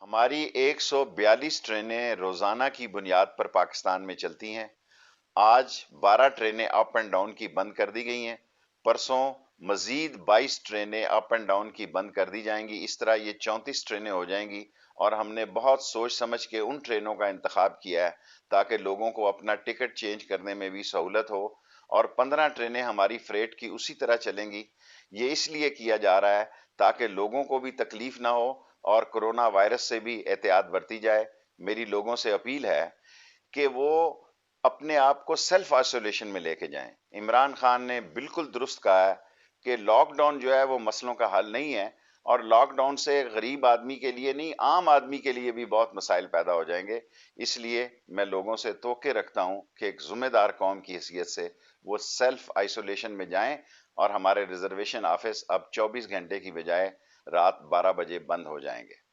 हमारी 142 ट्रेनें रोजाना की बुनियाद पर पाकिस्तान में चलती हैं। आज 12 ट्रेनें अप एंड डाउन की बंद कर दी गई हैं। परसों मजीद 22 ट्रेनें अप एंड डाउन की बंद कर दी जाएंगी। इस तरह ये 34 ट्रेनें हो जाएंगी। और हमने बहुत सोच समझ के उन ट्रेनों का इंतखाब किया है ताकि लोगों को अपना टिकट चेंज करने में भी सहूलत हो। और 15 ट्रेनें हमारी फ्रेट की उसी तरह चलेंगी। ये इसलिए किया जा रहा है ताकि लोगों को भी तकलीफ ना हो और कोरोना वायरस से भी एहतियात बरती जाए। मेरी लोगों से अपील है कि वो अपने आप को सेल्फ आइसोलेशन में लेके जाएं। इमरान खान ने बिल्कुल दुरुस्त कहा है कि लॉकडाउन जो है वो मसलों का हल नहीं है। और लॉकडाउन से गरीब आदमी के लिए नहीं, आम आदमी के लिए भी बहुत मसाइल पैदा हो जाएंगे। इसलिए मैं लोगों से तोके रखता हूं कि एक जिम्मेदार कौम की हैसियत से वो सेल्फ आइसोलेशन में जाएं। और हमारे रिजर्वेशन ऑफिस अब 24 घंटे की बजाय रात 12 बजे बंद हो जाएंगे।